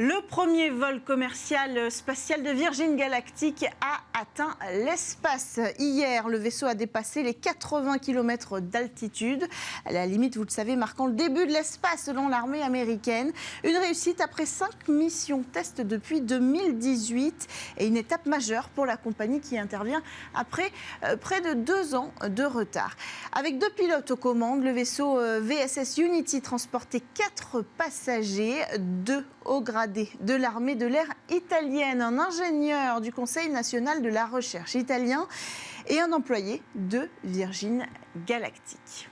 Le premier vol commercial spatial de Virgin Galactic a atteint l'espace. Hier, le vaisseau a dépassé les 80 km d'altitude. À la limite, vous le savez, marquant le début de l'espace selon l'armée américaine. Une réussite après 5 missions test depuis 2018 et une étape majeure pour la compagnie qui intervient après près de 2 ans de retard. Avec 2 pilotes aux commandes, le vaisseau VSS Unity transportait 4 passagers, 2 hauts gradés de l'armée de l'air italienne, un ingénieur du Conseil national de la recherche italien et un employé de Virgin Galactic.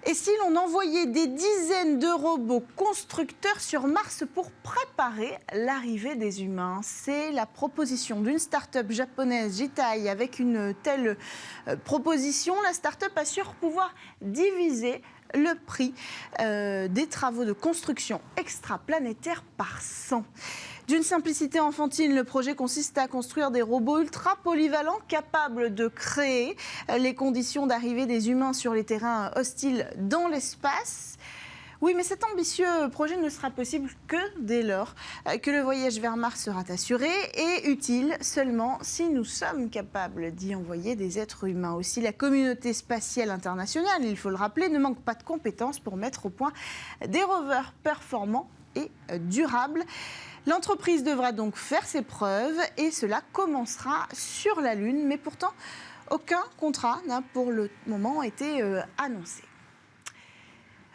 Et si l'on envoyait des dizaines de robots constructeurs sur Mars pour préparer l'arrivée des humains? C'est la proposition d'une start-up japonaise, Jitai. Avec une telle proposition, la start-up assure pouvoir diviser le prix des travaux de construction extraplanétaire par 100. D'une simplicité enfantine, le projet consiste à construire des robots ultra polyvalents capables de créer les conditions d'arrivée des humains sur les terrains hostiles dans l'espace. Oui, mais cet ambitieux projet ne sera possible que dès lors que le voyage vers Mars sera assuré et utile seulement si nous sommes capables d'y envoyer des êtres humains. Aussi, la communauté spatiale internationale, il faut le rappeler, ne manque pas de compétences pour mettre au point des rovers performants et durables. L'entreprise devra donc faire ses preuves et cela commencera sur la Lune. Mais pourtant, aucun contrat n'a pour le moment été annoncé.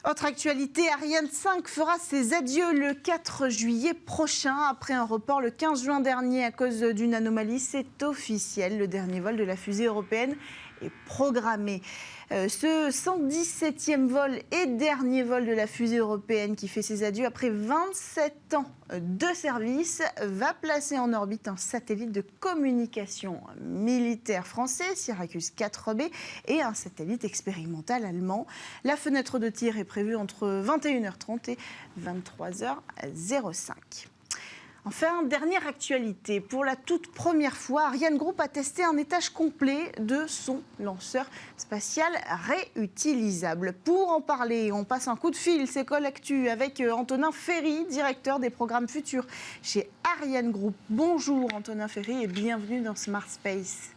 Autre actualité, Ariane 5 fera ses adieux le 4 juillet prochain. Après un report le 15 juin dernier à cause d'une anomalie, c'est officiel. Le dernier vol de la fusée européenne est programmé. Ce 117e vol et dernier vol de la fusée européenne qui fait ses adieux après 27 ans de service va placer en orbite un satellite de communication militaire français, Syracuse 4B, et un satellite expérimental allemand. La fenêtre de tir est prévue entre 21h30 et 23h05. Enfin, dernière actualité. Pour la toute première fois, Ariane Group a testé un étage complet de son lanceur spatial réutilisable. Pour en parler, on passe un coup de fil, c'est Colactu, avec Antonin Ferry, directeur des programmes futurs chez Ariane Group. Bonjour Antonin Ferry et bienvenue dans Smart Space.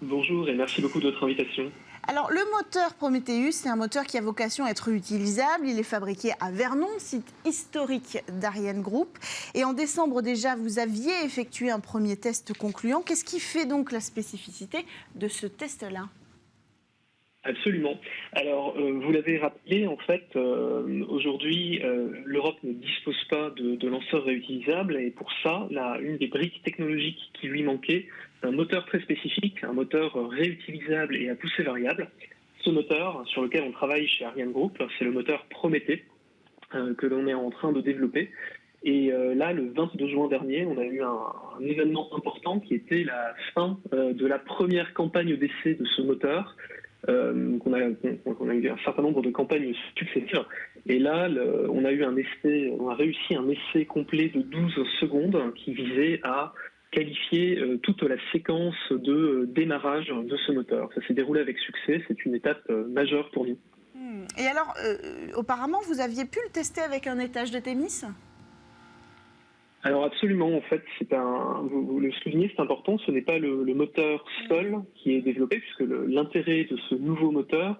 Bonjour et merci beaucoup de votre invitation. Alors, le moteur Prometheus, c'est un moteur qui a vocation à être réutilisable. Il est fabriqué à Vernon, site historique d'Ariane Group. Et en décembre déjà, vous aviez effectué un premier test concluant. Qu'est-ce qui fait donc la spécificité de ce test-là ? Absolument. Alors, vous l'avez rappelé, en fait, aujourd'hui, l'Europe ne dispose pas de lanceurs réutilisables. Et pour ça, une des briques technologiques qui lui manquait, un moteur très spécifique, un moteur réutilisable et à poussée variable. Ce moteur, sur lequel on travaille chez Ariane Group, c'est le moteur Prométhée que l'on est en train de développer. Et là, le 22 juin dernier, on a eu un événement important qui était la fin de la première campagne d'essai de ce moteur. On a eu un certain nombre de campagnes successives. Et là, on a réussi un essai complet de 12 secondes qui visait à qualifier toute la séquence de démarrage de ce moteur. Ça s'est déroulé avec succès, c'est une étape majeure pour nous. Et alors, auparavant, vous aviez pu le tester avec un étage de Thémis ? Alors absolument, en fait, vous le soulignez, c'est important, ce n'est pas le moteur seul qui est développé, puisque l'intérêt de ce nouveau moteur,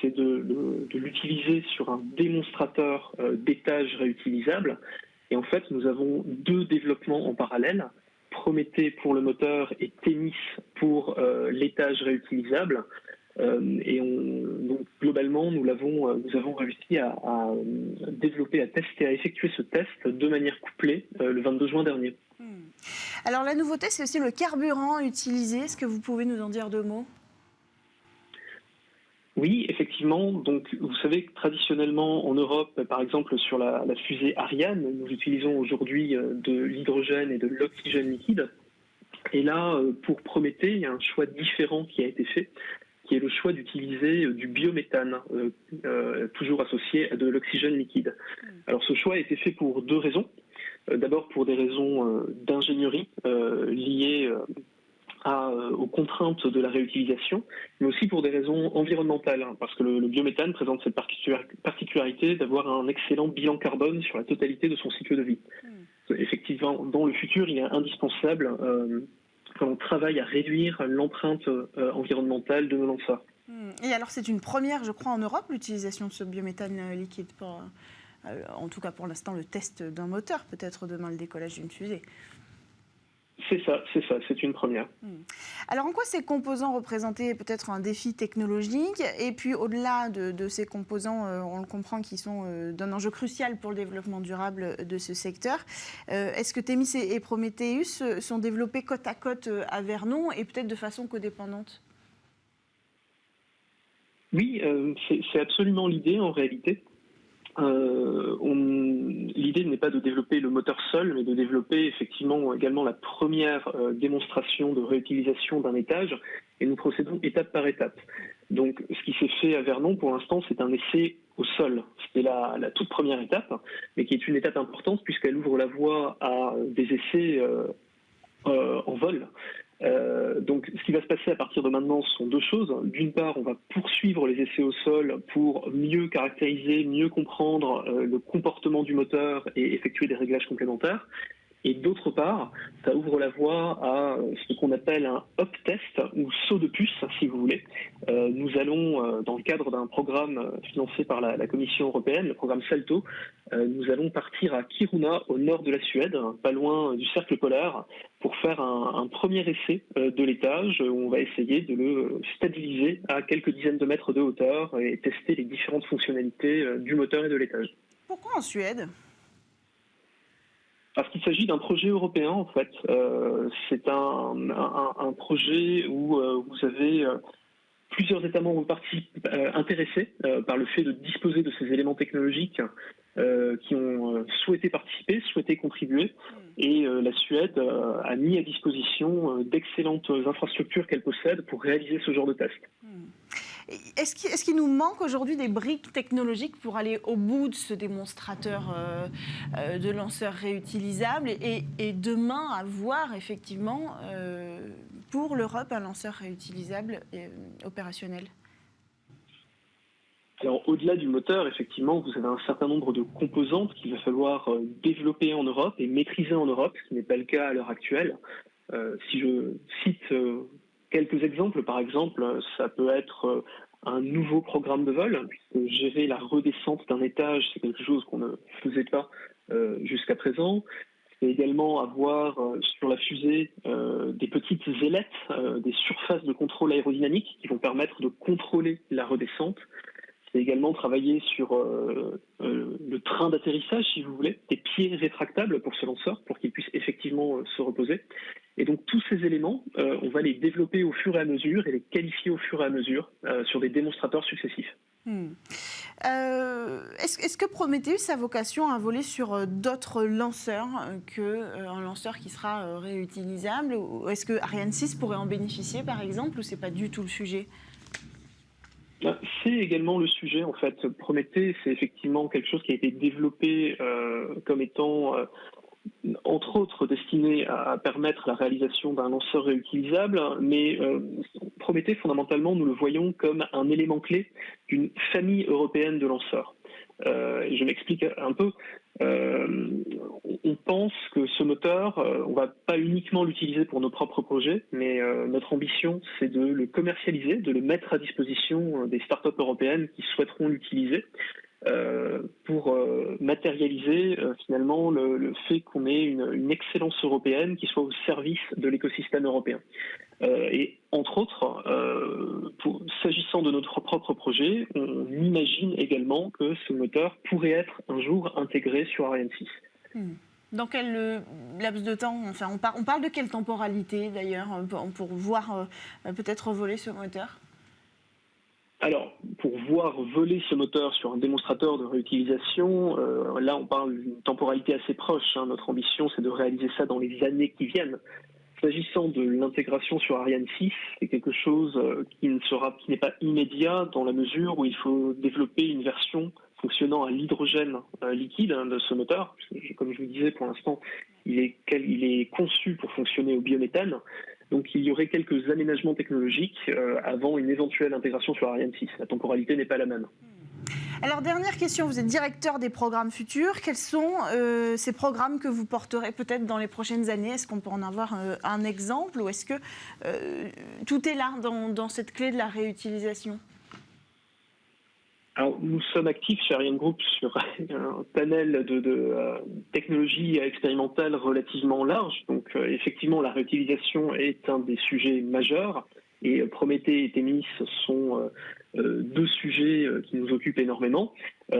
c'est de l'utiliser sur un démonstrateur d'étage réutilisable. Et en fait, nous avons 2 développements en parallèle, Prométhée pour le moteur et Thémis pour l'étage réutilisable. Donc globalement, nous avons réussi à développer, à tester, à effectuer ce test de manière couplée le 22 juin dernier. Alors la nouveauté, c'est aussi le carburant utilisé. Est-ce que vous pouvez nous en dire 2 mots ? Oui, effectivement. Donc, vous savez que traditionnellement, en Europe, par exemple, sur la fusée Ariane, nous utilisons aujourd'hui de l'hydrogène et de l'oxygène liquide. Et là, pour Prométhée, il y a un choix différent qui a été fait, qui est le choix d'utiliser du biométhane, toujours associé à de l'oxygène liquide. Alors, ce choix a été fait pour 2 raisons. D'abord, pour des raisons d'ingénierie liées aux contraintes de la réutilisation, mais aussi pour des raisons environnementales, parce que le biométhane présente cette particularité d'avoir un excellent bilan carbone sur la totalité de son cycle de vie. effectivement, dans le futur, il est indispensable quand on travaille à réduire l'empreinte environnementale de nos lanceurs. Et alors, c'est une première, je crois, en Europe, l'utilisation de ce biométhane liquide pour, en tout cas pour l'instant, le test d'un moteur, peut-être demain le décollage d'une fusée. C'est ça, c'est une première. Alors, en quoi ces composants représentaient peut-être un défi technologique? Et puis, au-delà de ces composants, on le comprend, qui sont d'un enjeu crucial pour le développement durable de ce secteur, est-ce que Thémis et Prometheus sont développés côte à côte à Vernon et peut-être de façon codépendante? Oui, c'est absolument l'idée en réalité. L'idée n'est pas de développer le moteur seul, mais de développer effectivement également la première démonstration de réutilisation d'un étage, et nous procédons étape par étape. Donc ce qui s'est fait à Vernon pour l'instant, c'est un essai au sol. C'était la toute première étape, mais qui est une étape importante puisqu'elle ouvre la voie à des essais en vol. Donc ce qui va se passer à partir de maintenant sont deux choses. D'une part, on va poursuivre les essais au sol pour mieux caractériser, mieux comprendre le comportement du moteur et effectuer des réglages complémentaires. Et d'autre part, ça ouvre la voie à ce qu'on appelle un hop test ou saut de puce, si vous voulez. Nous allons, dans le cadre d'un programme financé par la Commission européenne, le programme SALTO, nous allons partir à Kiruna, au nord de la Suède, pas loin du cercle polaire, pour faire un premier essai de l'étage où on va essayer de le stabiliser à quelques dizaines de mètres de hauteur et tester les différentes fonctionnalités du moteur et de l'étage. Pourquoi en Suède ? Parce qu'il s'agit d'un projet européen, en fait. C'est un projet où vous avez plusieurs États membres intéressés par le fait de disposer de ces éléments technologiques qui ont souhaité participer, souhaité contribuer. Et la Suède a mis à disposition d'excellentes infrastructures qu'elle possède pour réaliser ce genre de test. Est-ce qu'il nous manque aujourd'hui des briques technologiques pour aller au bout de ce démonstrateur de lanceurs réutilisables et demain avoir effectivement pour l'Europe un lanceur réutilisable opérationnel ? Alors, au-delà du moteur, effectivement, vous avez un certain nombre de composantes qu'il va falloir développer en Europe et maîtriser en Europe, ce qui n'est pas le cas à l'heure actuelle. Si je cite quelques exemples, par exemple, ça peut être un nouveau programme de vol, puisque gérer la redescente d'un étage, c'est quelque chose qu'on ne faisait pas jusqu'à présent. C'est également avoir sur la fusée des petites ailettes, des surfaces de contrôle aérodynamique qui vont permettre de contrôler la redescente. C'est également travailler sur le train d'atterrissage, si vous voulez, des pieds rétractables pour ce lanceur, pour qu'il puisse effectivement se reposer. Et donc tous ces éléments, on va les développer au fur et à mesure et les qualifier au fur et à mesure sur des démonstrateurs successifs. Est-ce que Prometheus a vocation à voler sur d'autres lanceurs qu'un lanceur qui sera réutilisable? Ou est-ce que Ariane 6 pourrait en bénéficier, par exemple, ou c'est pas du tout le sujet? C'est également le sujet, en fait. Prométhée, c'est effectivement quelque chose qui a été développé comme étant, entre autres, destiné à permettre la réalisation d'un lanceur réutilisable, mais Prométhée, fondamentalement, nous le voyons comme un élément clé d'une famille européenne de lanceurs. Je m'explique un peu. On pense que ce moteur, on va pas uniquement l'utiliser pour nos propres projets, mais notre ambition, c'est de le commercialiser, de le mettre à disposition des startups européennes qui souhaiteront l'utiliser pour matérialiser finalement le fait qu'on ait une excellence européenne qui soit au service de l'écosystème européen. Et entre autres, s'agissant de notre propre projet, on imagine également que ce moteur pourrait être un jour intégré sur Ariane 6. Dans quel laps de temps, enfin, on parle de quelle temporalité d'ailleurs pour voir peut-être voler ce moteur? Alors, pour voir voler ce moteur sur un démonstrateur de réutilisation, là on parle d'une temporalité assez proche. Notre ambition, c'est de réaliser ça dans les années qui viennent. S'agissant de l'intégration sur Ariane 6, c'est quelque chose qui n'est pas immédiat dans la mesure où il faut développer une version fonctionnant à l'hydrogène liquide de ce moteur. Comme je vous disais, pour l'instant, il est conçu pour fonctionner au biométhane. Donc il y aurait quelques aménagements technologiques avant une éventuelle intégration sur Ariane 6. La temporalité n'est pas la même. Alors, dernière question, vous êtes directeur des programmes futurs. Quels sont ces programmes que vous porterez peut-être dans les prochaines années? Est-ce qu'on peut en avoir un exemple ou est-ce que tout est là dans cette clé de la réutilisation? Alors, nous sommes actifs chez Ariane Group sur un panel de technologies expérimentales relativement large. Donc, effectivement, la réutilisation est un des sujets majeurs. Et Prométhée et Thémis sont deux sujets qui nous occupent énormément.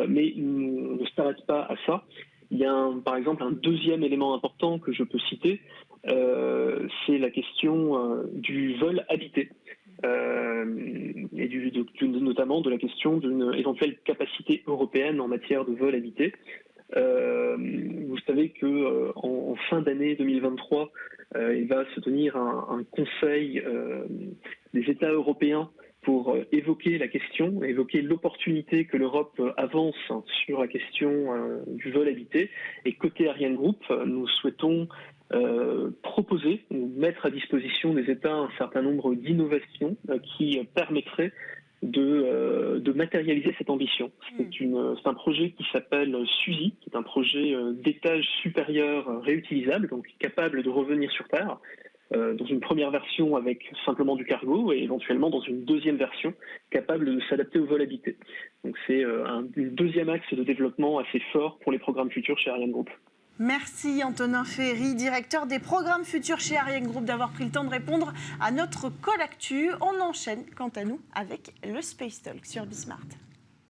Mais on ne s'arrête pas à ça. Il y a par exemple un deuxième élément important que je peux citer, c'est la question du vol habité. Et notamment de la question d'une éventuelle capacité européenne en matière de vol habité. Vous savez que en fin d'année 2023, il va se tenir un conseil des États européens pour évoquer la question, évoquer l'opportunité que l'Europe avance sur la question du vol habité. Et côté Ariane Group, nous souhaitons proposer ou mettre à disposition des États un certain nombre d'innovations qui permettraient de matérialiser cette ambition. C'est un projet qui s'appelle SUSI, qui est un projet d'étage supérieur réutilisable, donc capable de revenir sur Terre, dans une première version avec simplement du cargo et éventuellement dans une deuxième version capable de s'adapter au vol habité. Donc c'est un deuxième axe de développement assez fort pour les programmes futurs chez Ariane Group. Merci Antonin Ferry, directeur des programmes futurs chez Ariane Group, d'avoir pris le temps de répondre à notre call actu. On enchaîne quant à nous avec le Space Talk sur Bismart.